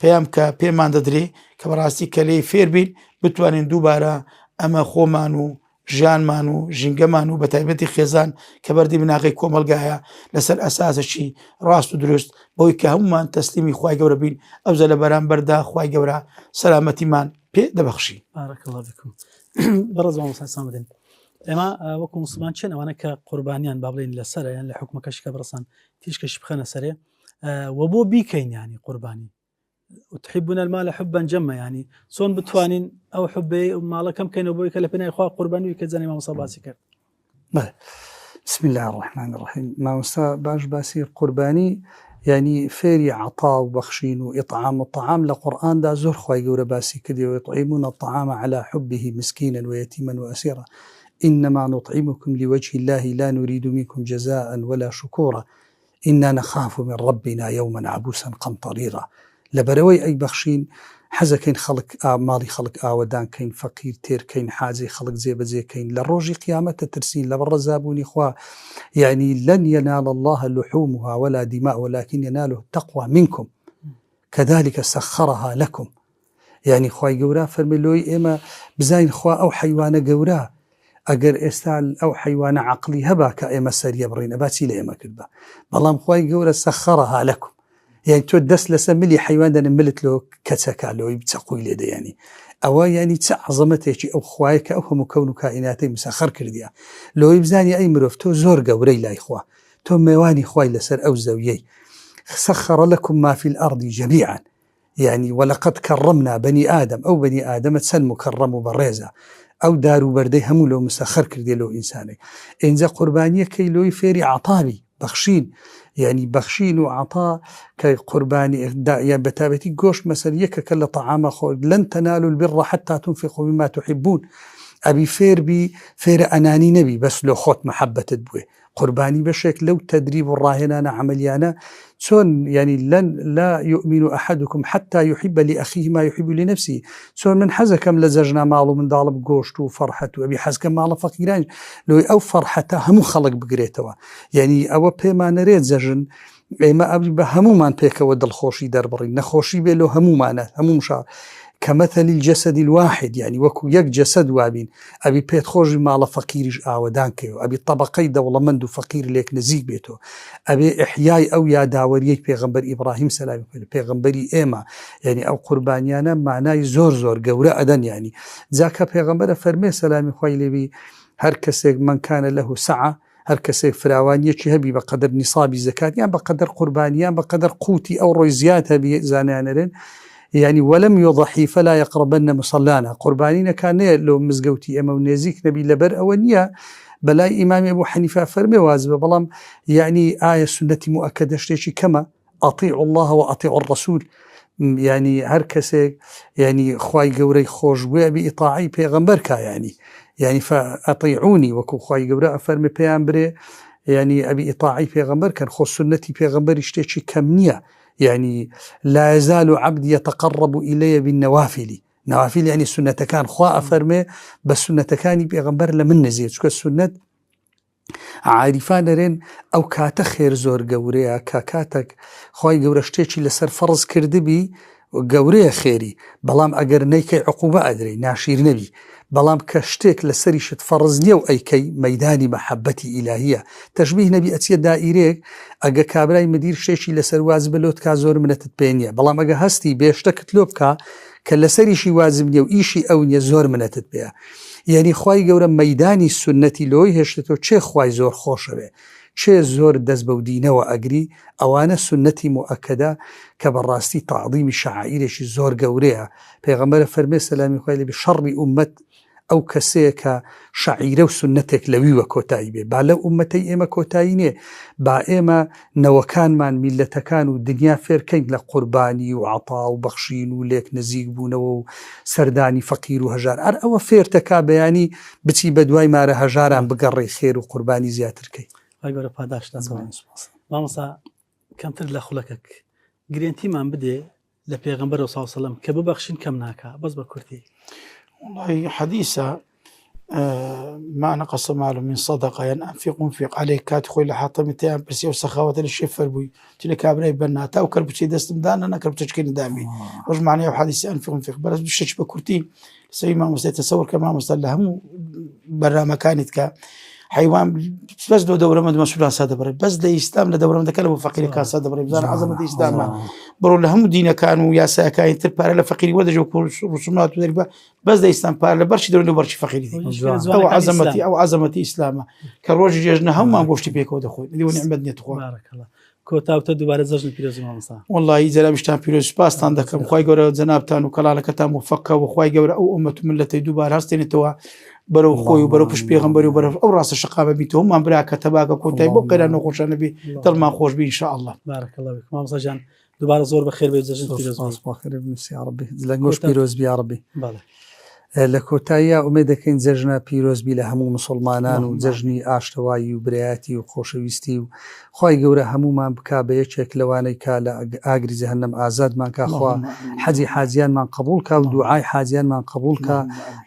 پێیان کە پێمان دەدرێ کە بەڕاستی کە لێی فێر بین بتوانین دووبارە ئەمە خۆمان و ژیانمان و ژینگەمان و بە تایبەتی خێزان کە بەردی بناغی کۆمەلگایە لەسەر ئەساسەشی ڕاست و دروست بەوەی کە هەمومان تەسلیمی خوای گەورە بین ئەوزە لە بەرامبەردا خوای گەورە سەلامەتیمان پێ دەبەخشی
بەڕێز مامۆستا سامدین ئێمە وەکو موسڵمان چێن ئەوانە کە قوربانیان با بڵێن لەسەرە یان لە حکومەکەش کە بڕسان تیشکەشی بخەنە سەرێ و بۆ بیکەین ینی قوربانی وتحبون المال حبا جما يعني صون بتوانين او حبي مالا كم كانوا بوي كلفنا اخوا قرباني كزاني ما مصاباتي كر
بسم الله الرحمن الرحيم ما باش باسير قرباني يعني فيري عطاء وبخشين وإطعام الطعام لقرآن دا زور خواهي قورة باسي كدي ويطعمون الطعام على حبه مسكينا ويتيما وأسيرا إنما نطعمكم لوجه الله لا نريد منكم جزاء ولا شكورا إنا نخاف من ربنا يوما عبوسا قمطريرا لبروي أي بخشين حەزەکەین خەڵک ماڵی خەڵک ئاوەدانکەین فەقیر تێرکەین حاجەی خەڵک جێبەجێکەین لە ڕۆژی قیامەتە ترسین لە بەڕەزابوونی خوا يعني لن ينال الله لحومها ولا دماء ولكن يناله التقوى منكم كذلك سخرها لكم يعني خوای گەورە فەرمی لۆی ئێمە بزاین خوا ئەو حەیوانە گەورە ئەگەر ئێستا ئەو حەیوانە عەقلی هەبا کە ئێمە سەریە بڕینە باچی لە ئێمە کرد بە بەڵام خوای گەورە سەخرها لكم يعني تو دەست لەسەر ملی حیوان دەنە ملت لۆ کەچەکە لۆی بچەقوی لێدە ینی ئەوە ینی چه عەزەمەتێکی ئەو خوایە کە ئەو هەموو کەون و کائیناتەی مسەخەر کردیە لۆی بزانی ئەی مرۆڤ تۆ زۆر گەورەی لای خوا تۆ میوانی خوای لەسەر ئەو زەویەی سەخەڕ لەکم ما فی الأرض جەمیعا يعني ولقد كرمنا بني آدم أو بني آدم چەند مکەڕەم و بەڕێزە ئەو دار و بەردەی هەموو لۆ مسەخەر کردێ لۆ ئینسانێک ئینجا قوربانیەکەی لۆی فێری عەتابی بەخشین يعني بخشين وعطاء كقرباني يعني بتابتي قوش مثلا يكك لطعام خود لن تنالوا البر حتى تنفقوا مما تحبون أبي فير أناني نبي بس لو خوت محبة تدبوي قرباني بشكل لو تدريب الراهنان عمليانا سون يعني لا يؤمن أحدكم حتى يحب لأخيه ما يحب لنفسه سون من حزكم لزجنا ماله من ضالب قوشت وفرحته أبي حزكم ماله فقيران لو أو فرحته هم خلق بقريتوا يعني أو بما نريد زجن ما أبي بهمو ما نبيك ودل خوشي دربري نخوشي بلو همو معنا همو مشار كمثل الجسد الواحد يعني وكو يك جسد وابين أبي بيت خوش مال فقيرش آودان كيو أبي طبقي دولة مندو فقير ليك نزيق بيتو أبي إحياء أو يا داوريك بيغمبر إبراهيم سلام بيغمبري إيما يعني أو قربانيانا معناي زور قورا أدن يعني ذاك بيغمبر فرمي سلام خويلي بي هر كسيك من كان له سعة هەر کەسێک فراوانیەکی هەبی بە قەدەر نیسابی زەکات یان بە قەدەر قوربانیان بە قەدەر قوتی ئەو ڕۆی زیاد هەبی زانیانەرێن يعني ولم يضحي فلا يقربن مصلانا قربانين كان لو مزقوتي أما ونزيك نبي لبر أونيا بلا إمام أبو حنيفة فرمي واجب بلام يعني آية سنة مؤكدة شتيشي كما أطيعوا الله وأطيعوا الرسول يعني هركسك يعني خواي قوري خوش بإطاعي بيغمبرك يعني فأطيعوني وكو خواي قوري فرمي بيغمبري يعني أبي إطاعي بيغمبر كان خو سنتي بيغمبر شتيشي كمنية يعني لا يزال عبدي يتقرب إلي بالنوافل نوافل يعني سنة كان خواء فرمي بس سنة كان بيغمبر لمن نزيد شكو السنة عارفان رين أو كاتا خير زور قوريا كاكاتك خواهي قورشتيشي لسر فرض كردبي قوريا خيري بلام أقر نيكي عقوبة أدري ناشير نبي بلام كشتيك لسريشت فرض نيو أيكي ميداني محبتي إلهية تشبيه نبي أتيا دائريك أقا كابراي مدير شتيشي لسر واجب لوت كازور من تتبينيا بلام أقا هستي بيشتكت لوبكا كالسريشي واجب نيو إيشي أو نيزور من تتبيا يعني خواهی گەورە مەدانی سنەتی لۆی هێشتێتەوە چێ خوای زۆر خۆشەوێ چێ زۆر دەست بە ودینەوە ئەگری ئەوانە سنەتی مؤکدە کە بەڕاستی تعظیمی شعائیرێکی زۆر گەورەیە پێغەمبەر فەرمێ سەلامی خوای لێبێ شەڕی ئومەت ئەو کەسەیە کە شعیرە و سنەتێک لەویوە کۆتایی بێ با لەو ئومەتەی ئێمە کۆتایی نێ با ئێمە نەوەکانمان میلەتەکان و دنیا فێرکەین لە قوربانی و عەتا و بەخشین و لێک نزیک بوونەوە و سەردانی فەقیر و هەژار ئەر ئەوە فێرتەکا بەیانی بچی بە دوای مارە هەژاران بگەڕێ خێر و قوربانی زیاترکەی
ئەگەرە پاداشتان مامۆستا کەمتر لە خولەکەک گرنگتیمان بدێ لە پێغەمبەر صلی الله علیه وسلم کە ببەخشین کەم ناکا بەس بە کورتی
والله حديثة ما نقص مال من صدقة يعني أنفق عليك كات خوي لحاطة متيان برسي وسخاوة للشفر بوي تلك أبناء بناتا وكرب شيء دستم دانا أنا كرب تشكين دامي رج معناه حديث أنفق بس بشش بكرتي سوي ما مستتصور كما مستلهم برا مكانت ك حيوان بس دو دورة من مسؤولان سادة بري بس ده إسلام لدورة من ذكره فقير كان سادة بري بزار عظمة إسلام برو لهم دينا كانوا يا ساكاين تربار لفقير وده جو كل رسومات وذربا بس ده إسلام بار لبرش دورة برش فقير أو عظمة إسلام كروج جيجنا هم ما بوشتي بيكو دخول اللي هو نعمة نتخو
بارك الله كوتا دوباره زجن پیروزی مامۆستا
والله إذا بشتان پیروز باستان دكم خواي جورا جنابتان وكلالكتان مفكة وخواي جورا أو أمة ملتي دوباره هستين توا برو خوي وبرو بش بيغمبري وبرو أو راس الشقابة بيتهم من برا كتباك كوتاي بقرا نخوش نبي تلما خوش بي إن شاء الله
بارك الله بك مامۆستا جان دوباره زور بخير بيت زجن پیروز
بخير بنفسي يا ربي زلنگوش پیروز بي يا ربي
بله
لە کۆتاییە ئومێدەکەین جەژنە پیرۆزبی لە هەموو مسلمانان و جەژنی ئاشتەوایی و برایەتی و خۆشەویستی و خی گەورە هەمومان بک بە یەکێک لەوانەی کا لە ئاگری جەهەنەم ئازادمان کاخوا حەجی حاجیانمان قبول کا و دوعای حاجیانمان قبول کا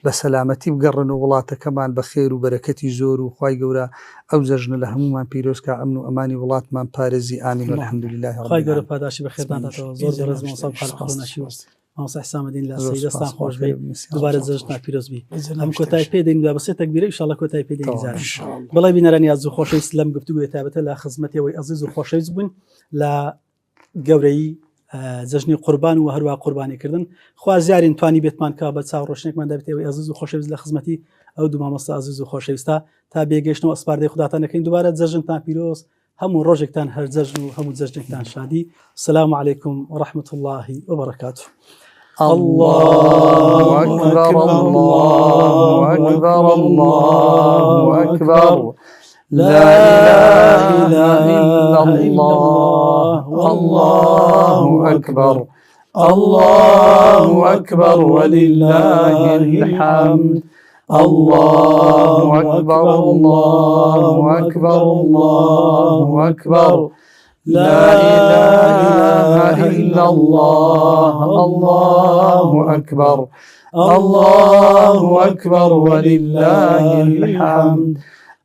بە سەلامەتی بگەڕن و وڵاتەکەمان بە خێر و بەرەکەتی زۆر و خی گەورە ئەو جەژنە لە هەمومان پیرۆز کا ئەمن و ئەمانی وڵاتمان پارێزی ئامین والحەمدولله
خی گەورە پاداشی بەخێرتانەوە زۆر بەڕێز مۆسا حەلقەنەشی مامۆستا حسامەدین لە سەیدەستان خۆش بێ دوباره زەژنا پیرۆز بی ئەم کۆتای پێدەین دا بەسێ تەکبیرە ئینشاءالله کۆتای پێدەین زار بەڵێ بینەرانی عەزیز و خۆشەویست لەم گفتوگوی تایبەتە لە خزمەتەوەی عەزیز و خۆشەویست بوون لە گەورەی جەژنی قوربان و هەروە قوربانیکردن خوا زیارین توانی بێتمان کا بە چاو ڕۆشنێکمان دەبێتەوەی عەزیز و خۆشەویست لە خزمەتی ئەو دوو مامۆستا عەزیز و خۆشەویستە تا بێگەشتنەوە ئەسپاردەی خوداتان دەکەین دوباره جەژنتان پیرۆز هەموو ڕۆژێکتان هەر جەژن و هەموو جەژنێکتان شادی السلام علیکم ورحمة الله وبركاته
الله أكبر الله أكبر الله أكبر لا إله إلا الله الله أكبر الله أكبر ولله الحمد الله أكبر الله أكبر الله أكبر لا إله إلا الله الله أكبر الله أكبر ولله الحمد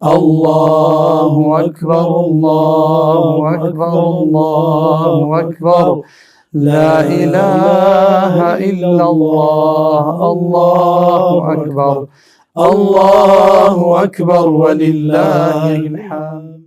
الله أكبر الله أكبر الله أكبر لا إله إلا الله الله أكبر الله أكبر ولله الحمد